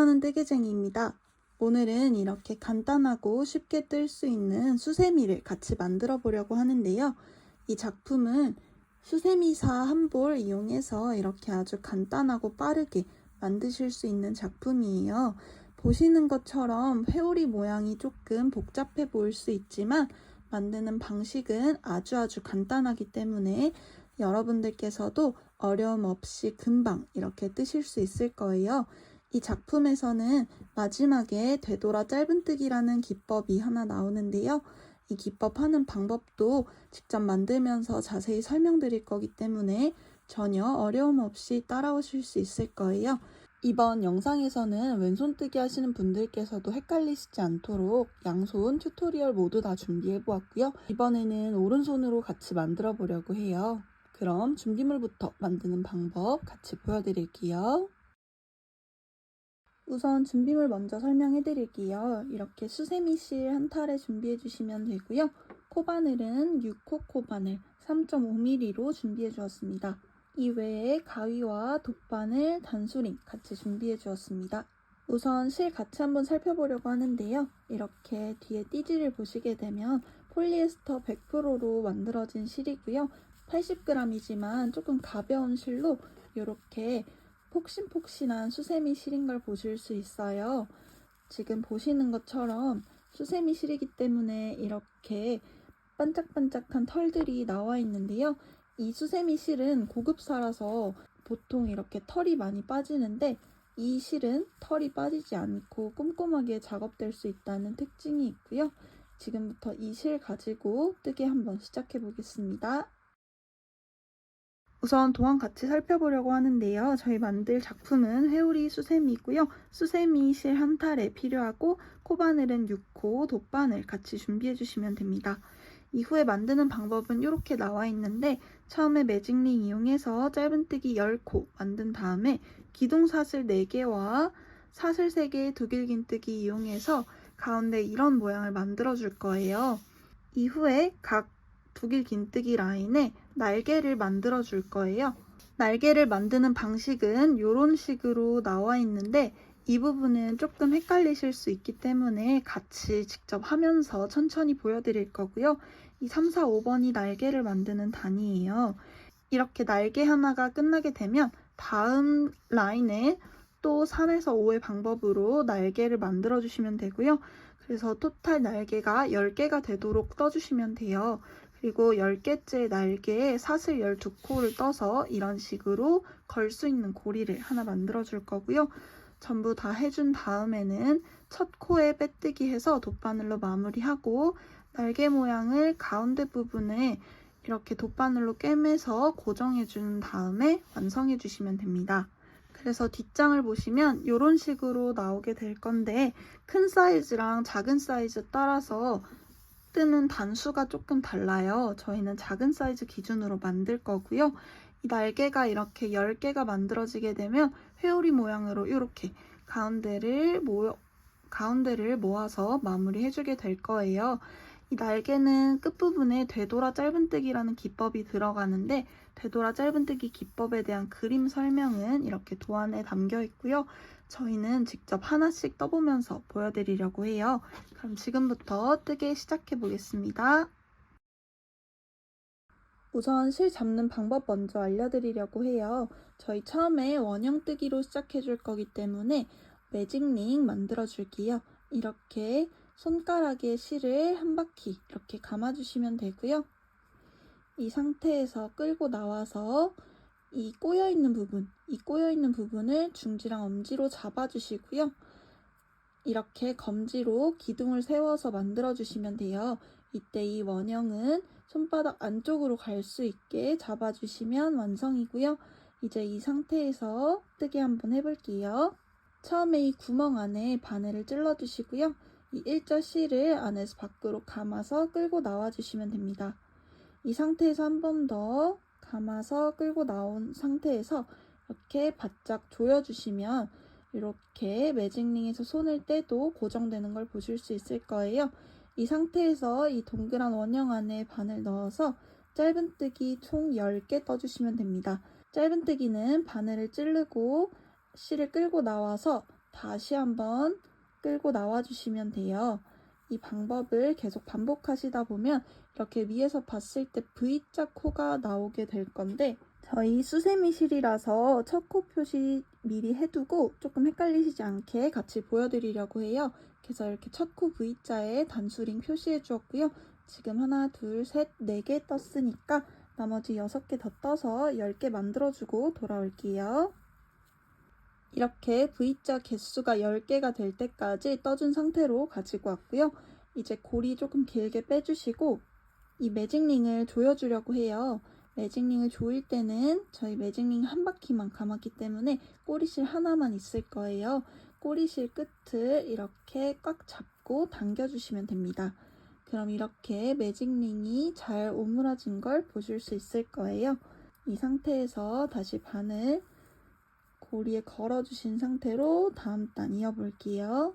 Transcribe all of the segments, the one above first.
하는 뜨개쟁이입니다. 오늘은 이렇게 간단하고 쉽게 뜰 수 있는 수세미를 같이 만들어 보려고 하는데요. 이 작품은 수세미사 한 볼 이용해서 이렇게 아주 간단하고 빠르게 만드실 수 있는 작품이에요. 보시는 것처럼 회오리 모양이 조금 복잡해 보일 수 있지만 만드는 방식은 아주 간단하기 때문에 여러분들께서도 어려움 없이 금방 이렇게 뜨실 수 있을 거예요. 이 작품에서는 마지막에 되돌아 짧은뜨기라는 기법이 하나 나오는데요. 이 기법 하는 방법도 직접 만들면서 자세히 설명드릴 거기 때문에 전혀 어려움 없이 따라오실 수 있을 거예요. 이번 영상에서는 왼손뜨기 하시는 분들께서도 헷갈리시지 않도록 양손 튜토리얼 모두 다 준비해 보았고요. 이번에는 오른손으로 같이 만들어 보려고 해요. 그럼 준비물부터 만드는 방법 같이 보여드릴게요. 우선 준비물 먼저 설명해 드릴게요. 이렇게 수세미실 한 탈에 준비해 주시면 되고요. 코바늘은 6호 코바늘 3.5mm로 준비해 주었습니다. 이외에 가위와 돗바늘, 단수링 같이 준비해 주었습니다. 우선 실 같이 한번 살펴보려고 하는데요. 이렇게 뒤에 띠지를 보시게 되면 폴리에스터 100%로 만들어진 실이고요. 80g이지만 조금 가벼운 실로 이렇게 폭신폭신한 수세미 실인 걸 보실 수 있어요. 지금 보시는 것처럼 수세미 실이기 때문에 이렇게 반짝반짝한 털들이 나와 있는데요. 이 수세미 실은 고급사라서 보통 이렇게 털이 많이 빠지는데 이 실은 털이 빠지지 않고 꼼꼼하게 작업될 수 있다는 특징이 있고요. 지금부터 이 실 가지고 뜨개 한번 시작해 보겠습니다. 우선 도안 같이 살펴보려고 하는데요. 저희 만들 작품은 회오리 수세미이고요. 수세미 실 한 탈에 필요하고 코바늘은 6호, 돗바늘 같이 준비해 주시면 됩니다. 이후에 만드는 방법은 이렇게 나와 있는데 처음에 매직링 이용해서 짧은뜨기 10코 만든 다음에 기둥사슬 4개와 사슬 3개의 두길긴뜨기 이용해서 가운데 이런 모양을 만들어 줄 거예요. 이후에 각 두길긴뜨기 라인에 날개를 만들어 줄 거예요. 날개를 만드는 방식은 이런 식으로 나와 있는데 이 부분은 조금 헷갈리실 수 있기 때문에 같이 직접 하면서 천천히 보여드릴 거고요. 이 3, 4, 5번이 날개를 만드는 단위예요. 이렇게 날개 하나가 끝나게 되면 다음 라인에 또 3에서 5의 방법으로 날개를 만들어 주시면 되고요. 그래서 토탈 날개가 10개가 되도록 떠주시면 돼요. 그리고 10개째 날개에 사슬 12코를 떠서 이런 식으로 걸 수 있는 고리를 하나 만들어 줄 거고요. 전부 다 해준 다음에는 첫 코에 빼뜨기 해서 돗바늘로 마무리하고 날개 모양을 가운데 부분에 이렇게 돗바늘로 꿰매서 고정해 준 다음에 완성해 주시면 됩니다. 그래서 뒷장을 보시면 이런 식으로 나오게 될 건데 큰 사이즈랑 작은 사이즈 따라서 뜨는 단수가 조금 달라요. 저희는 작은 사이즈 기준으로 만들 거고요. 이 날개가 이렇게 10개가 만들어지게 되면 회오리 모양으로 이렇게 가운데를 모아서 마무리해 주게 될 거예요. 이 날개는 끝부분에 되돌아 짧은뜨기라는 기법이 들어가는데 되돌아 짧은뜨기 기법에 대한 그림 설명은 이렇게 도안에 담겨 있고요. 저희는 직접 하나씩 떠보면서 보여드리려고 해요. 그럼 지금부터 뜨개 시작해 보겠습니다. 우선 실 잡는 방법 먼저 알려드리려고 해요. 저희 처음에 원형 뜨기로 시작해 줄 거기 때문에 매직링 만들어 줄게요. 이렇게 손가락에 실을 한 바퀴 이렇게 감아주시면 되고요. 이 상태에서 끌고 나와서 이 꼬여있는 부분을 중지랑 엄지로 잡아주시고요. 이렇게 검지로 기둥을 세워서 만들어주시면 돼요. 이때 이 원형은 손바닥 안쪽으로 갈 수 있게 잡아주시면 완성이고요. 이제 이 상태에서 뜨개 한번 해볼게요. 처음에 이 구멍 안에 바늘을 찔러주시고요. 이 일자 실을 안에서 밖으로 감아서 끌고 나와주시면 됩니다. 이 상태에서 한 번 더 감아서 끌고 나온 상태에서 이렇게 바짝 조여주시면 이렇게 매직링에서 손을 떼도 고정되는 걸 보실 수 있을 거예요. 이 상태에서 이 동그란 원형 안에 바늘 넣어서 짧은뜨기 총 10개 떠주시면 됩니다. 짧은뜨기는 바늘을 찌르고 실을 끌고 나와서 다시 한번 끌고 나와주시면 돼요. 이 방법을 계속 반복하시다 보면 이렇게 위에서 봤을 때 V자 코가 나오게 될 건데, 저희 수세미실이라서 첫 코 표시 미리 해두고 조금 헷갈리시지 않게 같이 보여드리려고 해요. 그래서 이렇게 첫 코 V자에 단수링 표시해 주었고요. 지금 하나, 둘, 셋, 4개 떴으니까 나머지 6개 더 떠서 10개 만들어주고 돌아올게요. 이렇게 V자 개수가 10개가 될 때까지 떠준 상태로 가지고 왔고요. 이제 고리 조금 길게 빼주시고 이 매직링을 조여주려고 해요. 매직링을 조일 때는 저희 매직링 한 바퀴만 감았기 때문에 꼬리실 하나만 있을 거예요. 꼬리실 끝을 이렇게 꽉 잡고 당겨주시면 됩니다. 그럼 이렇게 매직링이 잘 오므라진 걸 보실 수 있을 거예요. 이 상태에서 다시 바늘 고리에 걸어주신 상태로 다음 단 이어볼게요.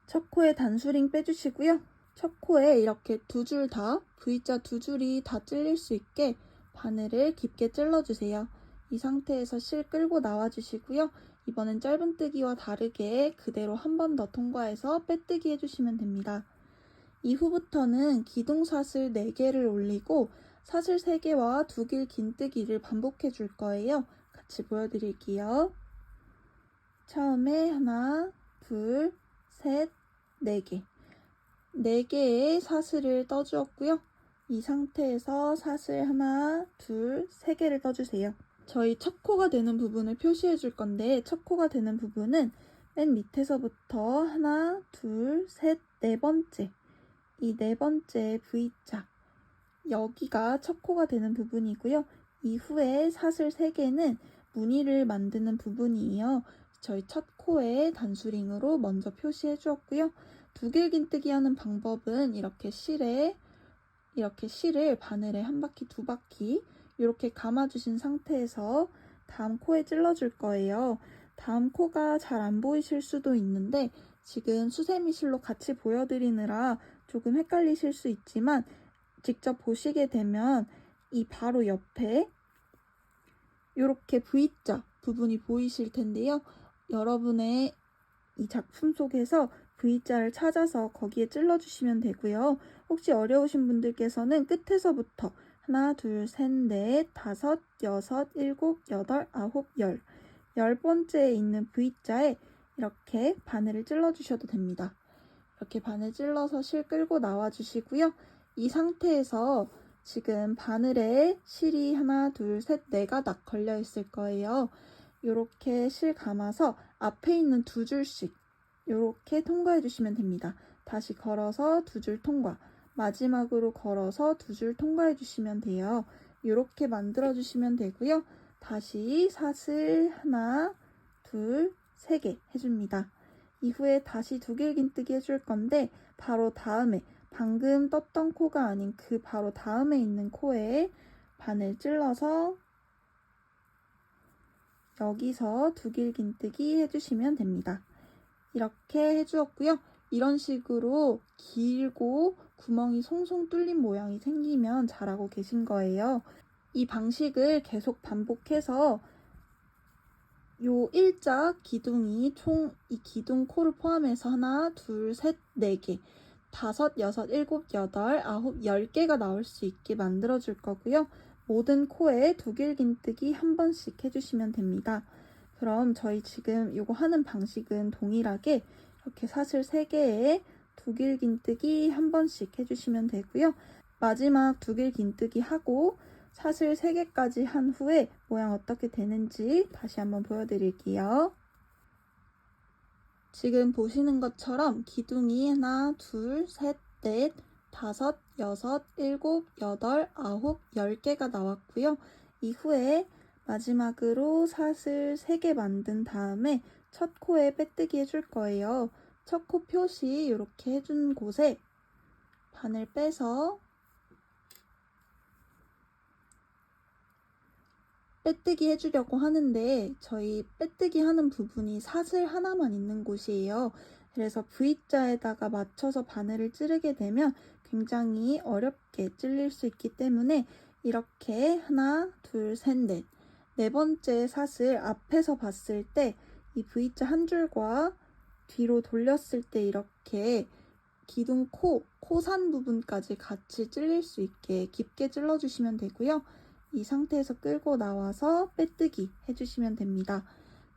첫 코에 단수링 빼주시고요. 첫 코에 이렇게 두 줄 다, V자 두 줄이 다 찔릴 수 있게 바늘을 깊게 찔러주세요. 이 상태에서 실 끌고 나와주시고요. 이번엔 짧은뜨기와 다르게 그대로 한 번 더 통과해서 빼뜨기 해주시면 됩니다. 이후부터는 기둥사슬 4개를 올리고 사슬 3개와 두 길 긴뜨기를 반복해 줄 거예요. 같이 보여드릴게요. 처음에 하나, 둘, 셋, 4개. 4개의 사슬을 떠주었고요. 이 상태에서 사슬 하나, 둘, 3개를 떠주세요. 저희 첫 코가 되는 부분을 표시해 줄 건데, 첫 코가 되는 부분은 맨 밑에서부터 하나, 둘, 셋, 4번째. 이 4번째 V자. 여기가 첫 코가 되는 부분이고요. 이후에 사슬 3개는 무늬를 만드는 부분이에요. 저희 첫 코에 단수링으로 먼저 표시해 주었고요. 두 길 긴뜨기 하는 방법은 이렇게 실을 바늘에 한 바퀴, 두 바퀴 이렇게 감아주신 상태에서 다음 코에 찔러줄 거예요. 다음 코가 잘 안 보이실 수도 있는데 지금 수세미실로 같이 보여드리느라 조금 헷갈리실 수 있지만 직접 보시게 되면 이 바로 옆에 이렇게 V자 부분이 보이실 텐데요. 여러분의 이 작품 속에서 V자를 찾아서 거기에 찔러주시면 되고요. 혹시 어려우신 분들께서는 끝에서부터 하나, 둘, 셋, 넷, 다섯, 여섯, 일곱, 여덟, 아홉, 10번째에 있는 V자에 이렇게 바늘을 찔러주셔도 됩니다. 이렇게 바늘 찔러서 실 끌고 나와주시고요. 이 상태에서 지금 바늘에 실이 하나, 둘, 셋, 4가닥 걸려 있을 거예요. 이렇게 실 감아서 앞에 있는 두 줄씩 이렇게 통과해 주시면 됩니다. 다시 걸어서 두 줄 통과, 마지막으로 걸어서 두 줄 통과해 주시면 돼요. 이렇게 만들어 주시면 되고요. 다시 사슬 하나, 둘, 3개 해줍니다. 이후에 다시 두 길 긴뜨기 해줄 건데 바로 다음에 방금 떴던 코가 아닌 그 바로 다음에 있는 코에 바늘 찔러서 여기서 두 길 긴뜨기 해주시면 됩니다. 이렇게 해주었고요. 이런 식으로 길고 구멍이 송송 뚫린 모양이 생기면 잘하고 계신 거예요. 이 방식을 계속 반복해서 요 일자 기둥이 총 이 기둥 코를 포함해서 하나, 둘, 셋, 4개, 5, 6, 7, 8, 9, 10개가 나올 수 있게 만들어 줄 거고요. 모든 코에 두 길 긴뜨기 한 번씩 해주시면 됩니다. 그럼 저희 지금 이거 하는 방식은 동일하게 이렇게 사슬 3개에 두 길 긴뜨기 한 번씩 해주시면 되고요. 마지막 두 길 긴뜨기 하고 사슬 3개까지 한 후에 모양 어떻게 되는지 다시 한번 보여드릴게요. 지금 보시는 것처럼 기둥이 하나, 둘, 셋, 넷, 5, 6, 7, 8, 9, 10개가 나왔고요. 이후에 마지막으로 사슬 3개 만든 다음에 첫 코에 빼뜨기 해줄 거예요. 첫 코 표시 이렇게 해준 곳에 바늘 빼서 빼뜨기 해주려고 하는데 저희 빼뜨기 하는 부분이 사슬 하나만 있는 곳이에요. 그래서 V자에다가 맞춰서 바늘을 찌르게 되면 굉장히 어렵게 찔릴 수 있기 때문에 이렇게 하나, 둘, 셋, 넷, 4번째 사슬 앞에서 봤을 때 이 V자 한 줄과 뒤로 돌렸을 때 이렇게 기둥 코산 부분까지 같이 찔릴 수 있게 깊게 찔러주시면 되고요. 이 상태에서 끌고 나와서 빼뜨기 해주시면 됩니다.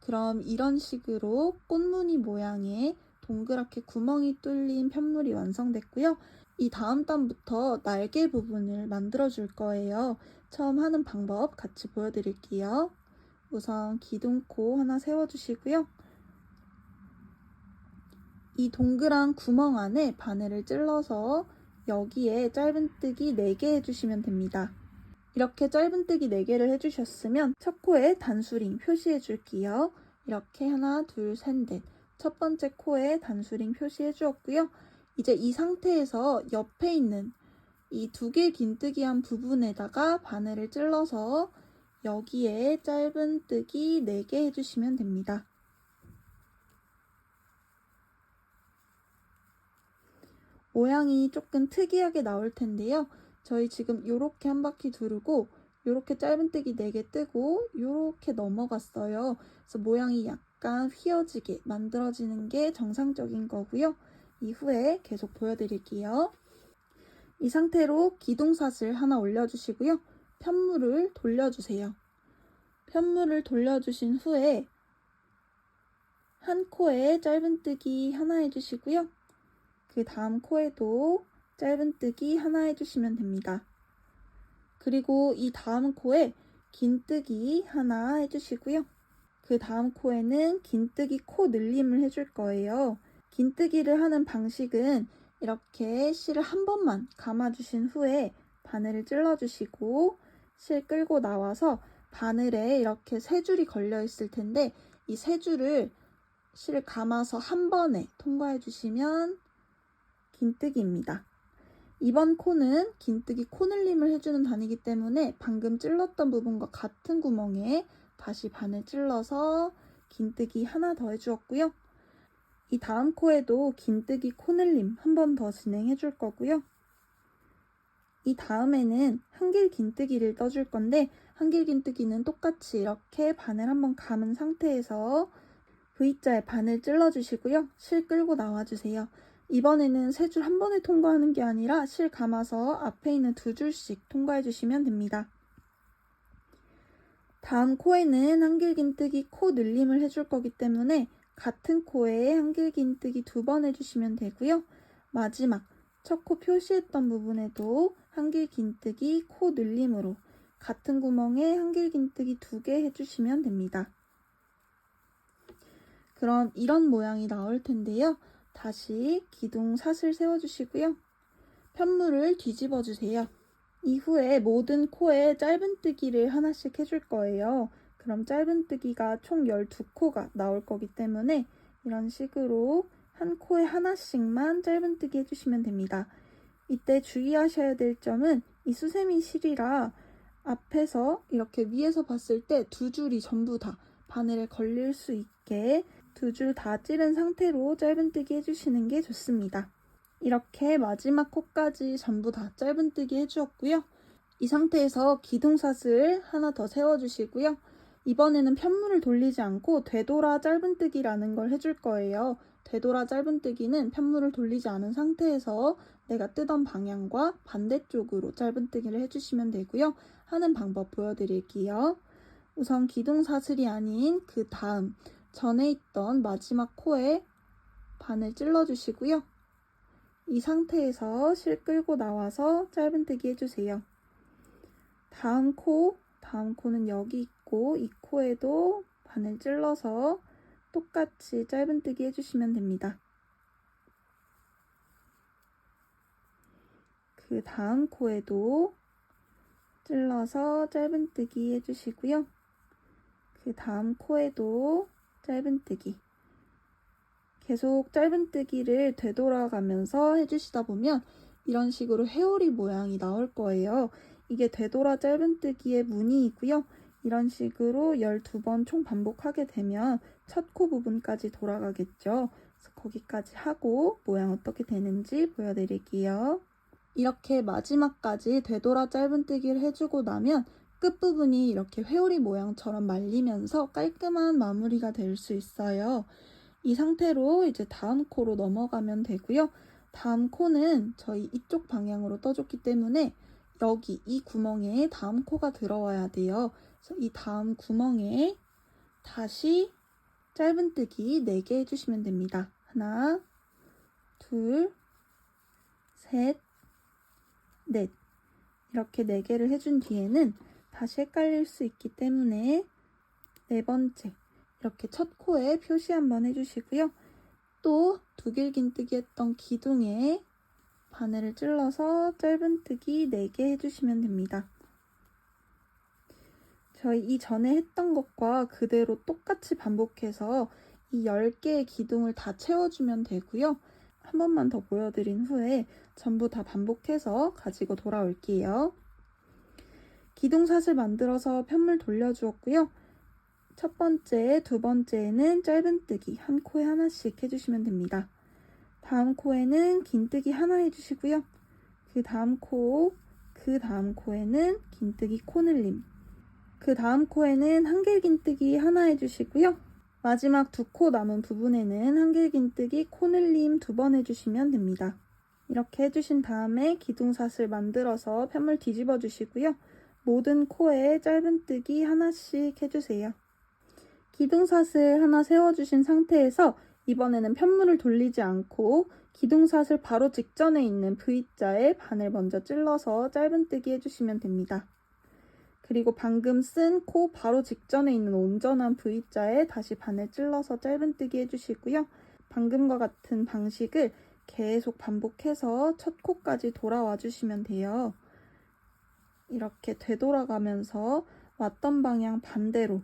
그럼 이런 식으로 꽃무늬 모양의 동그랗게 구멍이 뚫린 편물이 완성됐고요. 이 다음 단부터 날개 부분을 만들어 줄 거예요. 처음 하는 방법 같이 보여드릴게요. 우선 기둥코 하나 세워주시고요. 이 동그란 구멍 안에 바늘을 찔러서 여기에 짧은뜨기 4개 해주시면 됩니다. 이렇게 짧은뜨기 4개를 해주셨으면 첫 코에 단수링 표시해 줄게요. 이렇게 하나, 둘, 셋, 넷. 첫 번째 코에 단수링 표시해 주었고요. 이제 이 상태에서 옆에 있는 이 2개 긴뜨기한 부분에다가 바늘을 찔러서 여기에 짧은뜨기 4개 해주시면 됩니다. 모양이 조금 특이하게 나올 텐데요. 저희 지금 요렇게 한 바퀴 두르고 요렇게 짧은뜨기 4개 뜨고 요렇게 넘어갔어요. 그래서 모양이 약간 휘어지게 만들어지는 게 정상적인 거고요. 이후에 계속 보여드릴게요. 이 상태로 기둥삿을 하나 올려주시고요. 편물을 돌려주세요. 편물을 돌려주신 후에 한 코에 짧은뜨기 하나 해주시고요. 그 다음 코에도 짧은뜨기 하나 해주시면 됩니다. 그리고 이 다음 코에 긴뜨기 하나 해주시고요. 그 다음 코에는 긴뜨기 코 늘림을 해줄 거예요. 긴뜨기를 하는 방식은 이렇게 실을 한 번만 감아주신 후에 바늘을 찔러주시고 실 끌고 나와서 바늘에 이렇게 3줄이 걸려 있을 텐데 이 3줄을 실을 감아서 한 번에 통과해 주시면 긴뜨기입니다. 이번 코는 긴뜨기 코늘림을 해주는 단이기 때문에 방금 찔렀던 부분과 같은 구멍에 다시 바늘 찔러서 긴뜨기 하나 더 해주었고요. 이 다음 코에도 긴뜨기 코늘림 한 번 더 진행해 줄 거고요. 이 다음에는 한길 긴뜨기를 떠줄 건데 한길 긴뜨기는 똑같이 이렇게 바늘 한번 감은 상태에서 V자에 바늘 찔러주시고요. 실 끌고 나와주세요. 이번에는 3줄 한 번에 통과하는 게 아니라 실 감아서 앞에 있는 2줄씩 통과해 주시면 됩니다. 다음 코에는 한길 긴뜨기 코 늘림을 해줄 거기 때문에 같은 코에 한길 긴뜨기 2번 해주시면 되고요. 마지막 첫 코 표시했던 부분에도 한길 긴뜨기 코 늘림으로 같은 구멍에 한길 긴뜨기 2개 해주시면 됩니다. 그럼 이런 모양이 나올 텐데요. 다시 기둥삿을 세워주시고요. 편물을 뒤집어 주세요. 이후에 모든 코에 짧은뜨기를 하나씩 해줄 거예요. 그럼 짧은뜨기가 총 12코가 나올 거기 때문에 이런 식으로 한 코에 하나씩만 짧은뜨기 해주시면 됩니다. 이때 주의하셔야 될 점은 이 수세미 실이라 앞에서 이렇게 위에서 봤을 때 2줄이 전부 다 바늘에 걸릴 수 있게 2줄 다 찌른 상태로 짧은뜨기 해주시는 게 좋습니다. 이렇게 마지막 코까지 전부 다 짧은뜨기 해주었고요. 이 상태에서 기둥삿을 하나 더 세워주시고요. 이번에는 편물을 돌리지 않고 되돌아 짧은뜨기라는 걸 해줄 거예요. 되돌아 짧은뜨기는 편물을 돌리지 않은 상태에서 내가 뜨던 방향과 반대쪽으로 짧은뜨기를 해주시면 되고요. 하는 방법 보여드릴게요. 우선 기둥사슬이 아닌 그 다음 전에 있던 마지막 코에 바늘 찔러주시고요. 이 상태에서 실 끌고 나와서 짧은뜨기 해주세요. 다음 코는 여기 있고 이 코에도 바늘 찔러서 똑같이 짧은뜨기 해주시면 됩니다. 그 다음 코에도 찔러서 짧은뜨기 해주시고요. 그 다음 코에도 짧은뜨기. 계속 짧은뜨기를 되돌아가면서 해주시다 보면 이런 식으로 회오리 모양이 나올 거예요. 이게 되돌아 짧은뜨기의 무늬이고요. 이런 식으로 12번 총 반복하게 되면 첫 코 부분까지 돌아가겠죠. 그래서 거기까지 하고 모양 어떻게 되는지 보여드릴게요. 이렇게 마지막까지 되돌아 짧은뜨기를 해주고 나면 끝부분이 이렇게 회오리 모양처럼 말리면서 깔끔한 마무리가 될 수 있어요. 이 상태로 이제 다음 코로 넘어가면 되고요. 다음 코는 저희 이쪽 방향으로 떠줬기 때문에 여기 이 구멍에 다음 코가 들어와야 돼요. 그래서 이 다음 구멍에 다시 짧은뜨기 4개 해주시면 됩니다. 하나, 둘, 셋, 넷. 이렇게 4개를 해준 뒤에는 다시 헷갈릴 수 있기 때문에 4번째 이렇게 첫 코에 표시 한번 해주시고요. 또 두길긴뜨기 했던 기둥에 바늘을 찔러서 짧은뜨기 4개 해주시면 됩니다. 저희 이전에 했던 것과 그대로 똑같이 반복해서 이 10개의 기둥을 다 채워주면 되고요. 한 번만 더 보여드린 후에 전부 다 반복해서 가지고 돌아올게요. 기둥사슬 만들어서 편물 돌려주었고요. 첫 번째, 두 번째에는 짧은뜨기 한 코에 하나씩 해주시면 됩니다. 다음 코에는 긴뜨기 하나 해주시고요. 그 다음 코에는 긴뜨기 코늘림, 그 다음 코에는 한길긴뜨기 하나 해주시고요. 마지막 2코 남은 부분에는 한길긴뜨기 코늘림 2번 해주시면 됩니다. 이렇게 해주신 다음에 기둥사슬 만들어서 편물 뒤집어 주시고요. 모든 코에 짧은뜨기 하나씩 해주세요. 기둥사슬 하나 세워주신 상태에서 이번에는 편물을 돌리지 않고 기둥사슬 바로 직전에 있는 V자에 바늘 먼저 찔러서 짧은뜨기 해주시면 됩니다. 그리고 방금 쓴 코 바로 직전에 있는 온전한 V자에 다시 바늘 찔러서 짧은뜨기 해주시고요. 방금과 같은 방식을 계속 반복해서 첫 코까지 돌아와 주시면 돼요. 이렇게 되돌아가면서 왔던 방향 반대로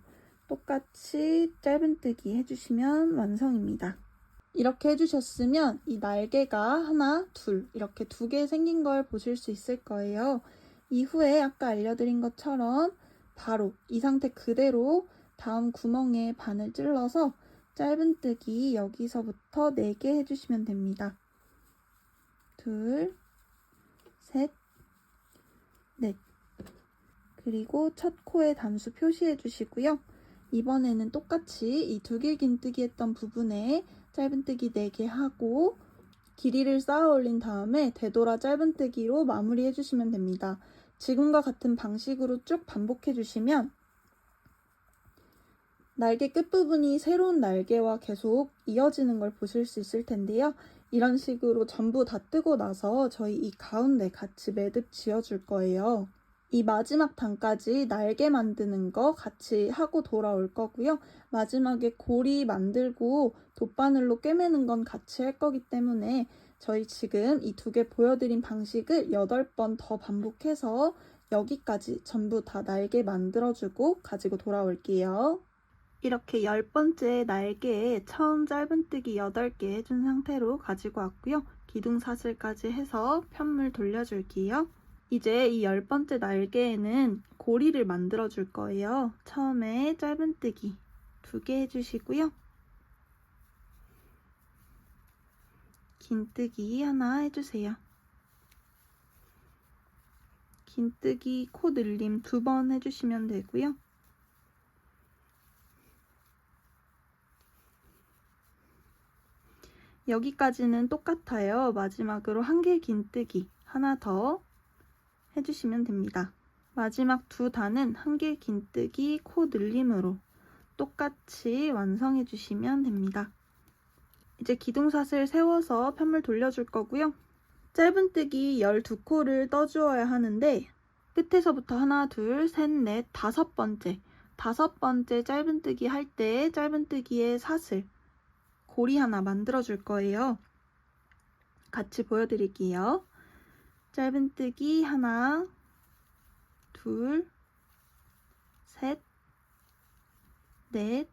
똑같이 짧은뜨기 해주시면 완성입니다. 이렇게 해주셨으면 이 날개가 하나, 둘 이렇게 2개 생긴 걸 보실 수 있을 거예요. 이후에 아까 알려드린 것처럼 바로 이 상태 그대로 다음 구멍에 바늘 찔러서 짧은뜨기 여기서부터 4개 해주시면 됩니다. 둘, 셋, 넷. 그리고 첫 코에 단수 표시해 주시고요. 이번에는 똑같이 이 두길긴뜨기 했던 부분에 짧은뜨기 4개 하고 길이를 쌓아 올린 다음에 되돌아 짧은뜨기로 마무리해 주시면 됩니다. 지금과 같은 방식으로 쭉 반복해 주시면 날개 끝부분이 새로운 날개와 계속 이어지는 걸 보실 수 있을 텐데요. 이런 식으로 전부 다 뜨고 나서 저희 이 가운데 같이 매듭 지어줄 거예요. 이 마지막 단까지 날개 만드는 거 같이 하고 돌아올 거고요. 마지막에 고리 만들고 돗바늘로 꿰매는 건 같이 할 거기 때문에 저희 지금 이 2개 보여드린 방식을 8번 더 반복해서 여기까지 전부 다 날개 만들어주고 가지고 돌아올게요. 이렇게 10번째 날개에 처음 짧은뜨기 8개 해준 상태로 가지고 왔고요. 기둥사슬까지 해서 편물 돌려줄게요. 이제 이 10번째 날개에는 고리를 만들어 줄 거예요. 처음에 짧은뜨기 2개 해주시고요. 긴뜨기 하나 해주세요. 긴뜨기 코 늘림 2번 해주시면 되고요. 여기까지는 똑같아요. 마지막으로 한길긴뜨기 하나 더 해주시면 됩니다. 마지막 2단은 한길긴뜨기 코 늘림으로 똑같이 완성해 주시면 됩니다. 이제 기둥사슬 세워서 편물 돌려줄 거고요. 짧은뜨기 12코를 떠주어야 하는데 끝에서부터 하나, 둘, 셋, 넷, 5번째 5번째 짧은뜨기 할 때 짧은뜨기의 사슬 고리 하나 만들어 줄 거예요. 같이 보여드릴게요. 짧은뜨기 하나, 둘, 셋, 넷,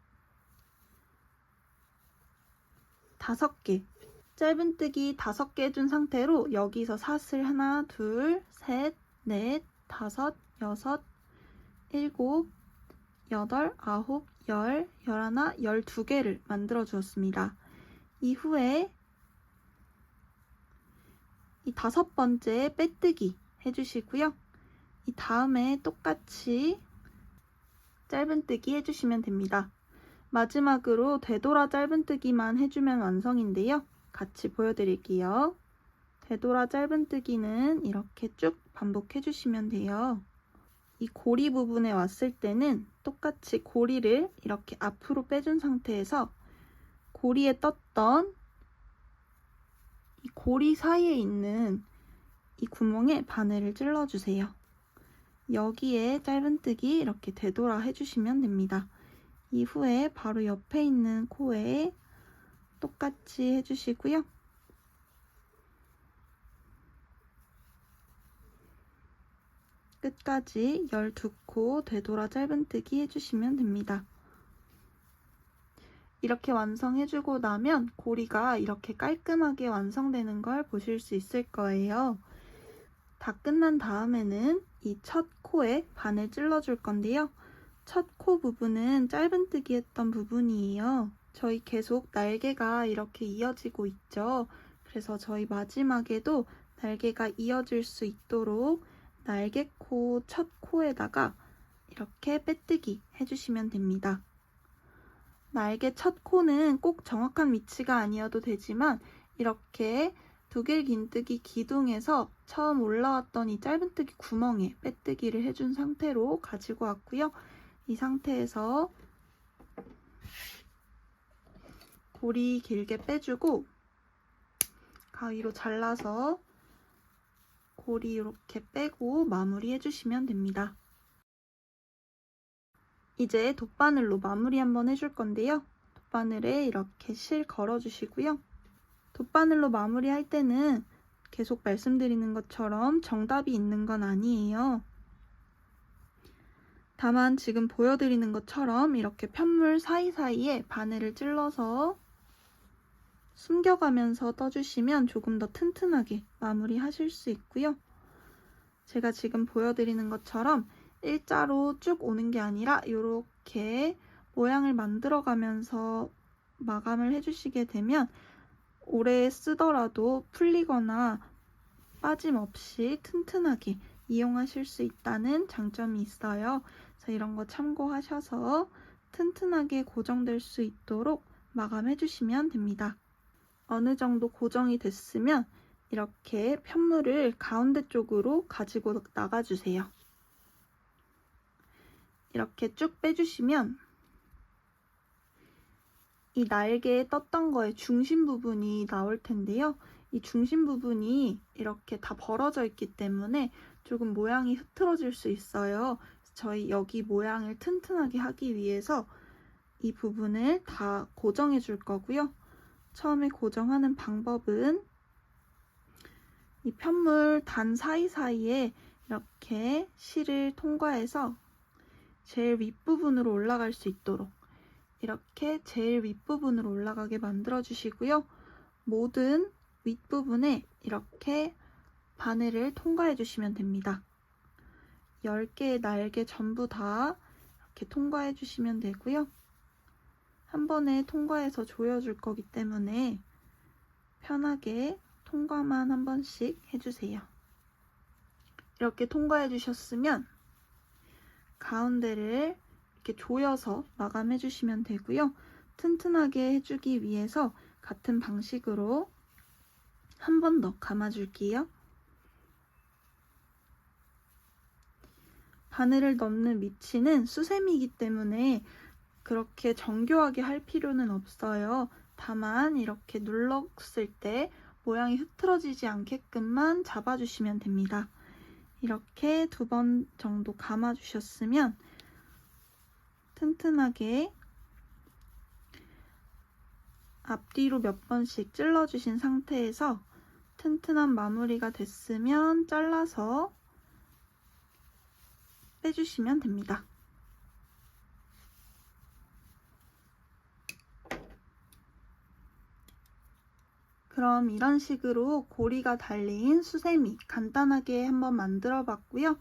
5개. 짧은뜨기 5개 해준 상태로 여기서 사슬 하나, 둘, 셋, 넷, 5, 6, 7, 8, 9, 10, 11, 12개를 만들어 주었습니다. 이후에 이 5번째 빼뜨기 해주시고요. 이 다음에 똑같이 짧은뜨기 해주시면 됩니다. 마지막으로 되돌아 짧은뜨기만 해주면 완성인데요. 같이 보여드릴게요. 되돌아 짧은뜨기는 이렇게 쭉 반복해주시면 돼요. 이 고리 부분에 왔을 때는 똑같이 고리를 이렇게 앞으로 빼준 상태에서 고리에 떴던 이 고리 사이에 있는 이 구멍에 바늘을 찔러주세요. 여기에 짧은뜨기 이렇게 되돌아 해주시면 됩니다. 이후에 바로 옆에 있는 코에 똑같이 해주시고요. 끝까지 12코 되돌아 짧은뜨기 해주시면 됩니다. 이렇게 완성해주고 나면 고리가 이렇게 깔끔하게 완성되는 걸 보실 수 있을 거예요. 다 끝난 다음에는 이 첫 코에 바늘 찔러줄 건데요. 첫 코 부분은 짧은뜨기 했던 부분이에요. 저희 계속 날개가 이렇게 이어지고 있죠. 그래서 저희 마지막에도 날개가 이어질 수 있도록 날개코 첫 코에다가 이렇게 빼뜨기 해주시면 됩니다. 날개 첫 코는 꼭 정확한 위치가 아니어도 되지만 이렇게 두길긴뜨기 기둥에서 처음 올라왔던 이 짧은뜨기 구멍에 빼뜨기를 해준 상태로 가지고 왔고요. 이 상태에서 고리 길게 빼주고 가위로 잘라서 고리 이렇게 빼고 마무리 해주시면 됩니다. 이제 돗바늘로 마무리 한번 해줄 건데요. 돗바늘에 이렇게 실 걸어주시고요. 돗바늘로 마무리할 때는 계속 말씀드리는 것처럼 정답이 있는 건 아니에요. 다만 지금 보여드리는 것처럼 이렇게 편물 사이사이에 바늘을 찔러서 숨겨가면서 떠주시면 조금 더 튼튼하게 마무리하실 수 있고요. 제가 지금 보여드리는 것처럼 일자로 쭉 오는 게 아니라 이렇게 모양을 만들어가면서 마감을 해주시게 되면 오래 쓰더라도 풀리거나 빠짐없이 튼튼하게 이용하실 수 있다는 장점이 있어요. 그래서 이런 거 참고하셔서 튼튼하게 고정될 수 있도록 마감해 주시면 됩니다. 어느 정도 고정이 됐으면 이렇게 편물을 가운데 쪽으로 가지고 나가주세요. 이렇게 쭉 빼주시면 이 날개에 떴던 거의 중심 부분이 나올 텐데요. 이 중심 부분이 이렇게 다 벌어져 있기 때문에 조금 모양이 흐트러질 수 있어요. 저희 여기 모양을 튼튼하게 하기 위해서 이 부분을 다 고정해 줄 거고요. 처음에 고정하는 방법은 이 편물 단 사이사이에 이렇게 실을 통과해서 제일 윗부분으로 올라갈 수 있도록 이렇게 제일 윗부분으로 올라가게 만들어 주시고요. 모든 윗부분에 이렇게 바늘을 통과해 주시면 됩니다. 10개의 날개 전부 다 이렇게 통과해 주시면 되고요. 한 번에 통과해서 조여줄 거기 때문에 편하게 통과만 한 번씩 해주세요. 이렇게 통과해 주셨으면 가운데를 이렇게 조여서 마감해 주시면 되고요. 튼튼하게 해주기 위해서 같은 방식으로 한 번 더 감아줄게요. 바늘을 넣는 위치는 수세미이기 때문에 그렇게 정교하게 할 필요는 없어요. 다만 이렇게 눌렀을 때 모양이 흐트러지지 않게끔만 잡아주시면 됩니다. 이렇게 2번 정도 감아주셨으면 튼튼하게 앞뒤로 몇 번씩 찔러주신 상태에서 튼튼한 마무리가 됐으면 잘라서 빼주시면 됩니다. 그럼 이런 식으로 고리가 달린 수세미 간단하게 한번 만들어 봤고요.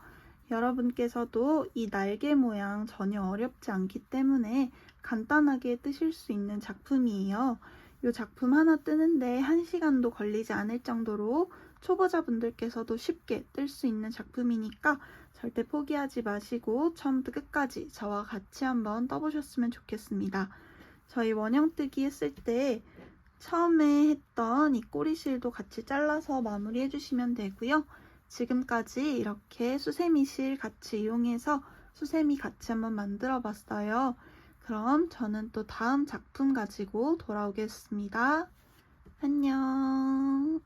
여러분께서도 이 날개 모양 전혀 어렵지 않기 때문에 간단하게 뜨실 수 있는 작품이에요. 이 작품 하나 뜨는데 1시간도 걸리지 않을 정도로 초보자분들께서도 쉽게 뜰 수 있는 작품이니까 절대 포기하지 마시고 처음부터 끝까지 저와 같이 한번 떠보셨으면 좋겠습니다. 저희 원형뜨기 했을 때 처음에 했던 이 꼬리실도 같이 잘라서 마무리해 주시면 되고요. 지금까지 이렇게 수세미실 같이 이용해서 수세미 같이 한번 만들어 봤어요. 그럼 저는 또 다음 작품 가지고 돌아오겠습니다. 안녕.